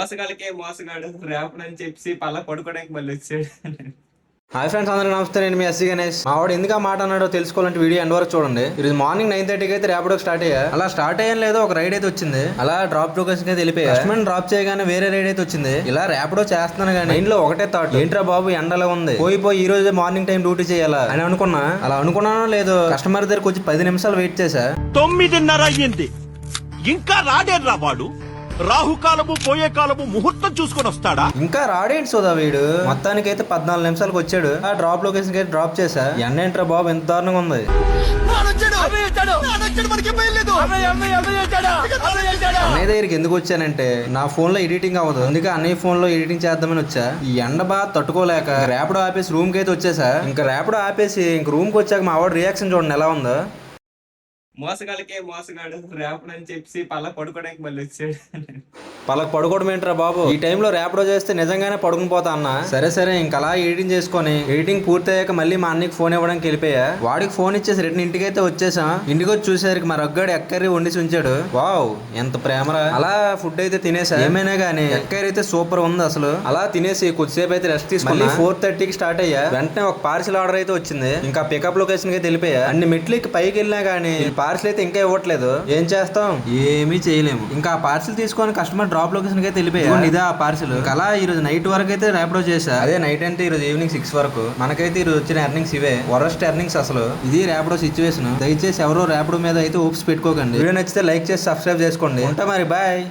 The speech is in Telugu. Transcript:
మోసగాళ్ళకే మోసగాడు రేపటి అని చెప్పి పలా పడుకోవడానికి మళ్ళీ వచ్చాడు. హాయ్ ఫ్రెండ్స్, అందరికీ నమస్తే. నేను మీ ఎస్సీ గణేష్. మా వాడు ఎందుకు ఆ మాట అన్నాడో తెలుసుకోవాలంటే వీడియో ఎండ్ వరకు చూడండి. ఈరోజు మార్నింగ్ 9:30కి అయితే ర్యాపిడో స్టార్ట్ అయ్యా. అలా స్టార్ట్ అయ్యాను లేదో ఒక రైడ్ అయితే వచ్చింది. అలా డ్రాప్ లొకేషన్ అయితే వెళ్ళిపోయా. కస్టమర్ డ్రాప్ చేయగానే వేరే రైడ్ అయితే వచ్చింది. ఇలా ర్యాపిడో చేస్తున్నాను కానీ ఇంట్లో ఒకటే థాట్, ఏంట్రా బాబు ఎండలా ఉంది, పోయి ఈ రోజు మార్నింగ్ టైం డ్యూటీ చేయాలా అని అనుకున్నా. అలా అనుకున్నానో లేదో కస్టమర్ దగ్గరకు వచ్చి 10 నిమిషాలు వెయిట్ చేశా. 9:30 అయ్యింది, ఇంకా రాడేర్రా వాడు. రాహుకాలము పోయే కాలము ముహూర్తం చూసుకొని వస్తాడా? ఇంకా రాడేంటి సోదా వీడు. మొత్తానికి అయితే 14 నిమిషాలకు వచ్చాడు. ఆ డ్రాప్ లొకేషన్ అయితే డ్రాప్ చేశా. ఎండ ఏంట్రా బాబు ఎంత దారుణంగా ఉంది. అన్నయ్య దగ్గరికి ఎందుకు వచ్చానంటే నా ఫోన్ లో ఎడిటింగ్ అవ్వదు, అందుకే అన్నయ్య ఫోన్ లో ఎడిటింగ్ చేద్దామని వచ్చా. ఈ ఎండ బాగా తట్టుకోలేక ర్యాపిడో ఆపేసి రూమ్ కి అయితే వచ్చేసా. ఇంకా ర్యాపిడో ఆపేసి ఇంక రూమ్ కి వచ్చాక మా వాడు రియాక్షన్ చూడండి ఎలా ఉందో. మోసగాళ్ళకే మోసగాడు రేపటి అని చెప్పి పలా పడుకోవడానికి మళ్ళీ వచ్చాడు. పలకు పడుకోవడం ఏంట్రా బాబు, ఈ టైంలో ర్యాపిడో చేస్తే నిజంగానే పడుకుని పోతా అన్న. సరే ఇంకా అలా ఎడిటింగ్ చేసుకొని ఎడిటింగ్ పూర్తయ్యాక మళ్ళీ మా అన్నకి ఫోన్ ఇవ్వడానికి వెళ్ళిపోయా. వాడికి ఫోన్ ఇచ్చేసి రిటర్న్ ఇంటికి అయితే వచ్చేసాం. ఇంటికి వచ్చి చూసేసరికి మా రగ్గాడు ఎక్కరి వండిసి ఉంచాడు. వావ్ ఎంత ప్రేమరా. అలా ఫుడ్ అయితే తినేసా. ఏమైనా గానీ ఎక్కరి అయితే సూపర్ ఉంది అసలు. అలా తినేసి కొద్దిసేపు అయితే రెస్ట్ తీసుకుని 4:30కి స్టార్ట్ అయ్యా. వెంటనే ఒక పార్సిల్ ఆర్డర్ అయితే వచ్చింది. ఇంకా పికప్ లొకేషన్ అయితే వెళ్ళిపోయా. అన్ని మెట్లకి పైకి వెళ్ళినా గానీ పార్సిల్ అయితే ఇంకా ఇవ్వట్లేదు. ఏం చేస్తాం, ఏమీ చేయలేము. ఇంకా ఆ పార్సిల్ తీసుకొని కస్టమర్ డ్రాప్ లొకేషన్ అయితే వెళ్ళిపోయా. ఇదే ఆ పార్సిల్. అలా ఈ రోజు నైట్ వరకు అయితే ర్యాపిడో చేసా. అదే నైట్ అంటే ఈ రోజు ఈవినింగ్ 6 వరకు. మనకైతే ఈ రోజు వచ్చిన ఎర్నింగ్స్ ఇవే, వరస్ట్ ఎర్నింగ్స్ అసలు. ఇది ర్యాపిడో సిచ్యువేషన్. దయచేసి ఎవరో ర్యాపిడో మీద అయితే హోప్స్ పెట్టుకోకండి. వీడియో నచ్చితే లైక్ చేసి సబ్స్క్రైబ్ చేసుకోండి. ఉంటా మరి, బాయ్.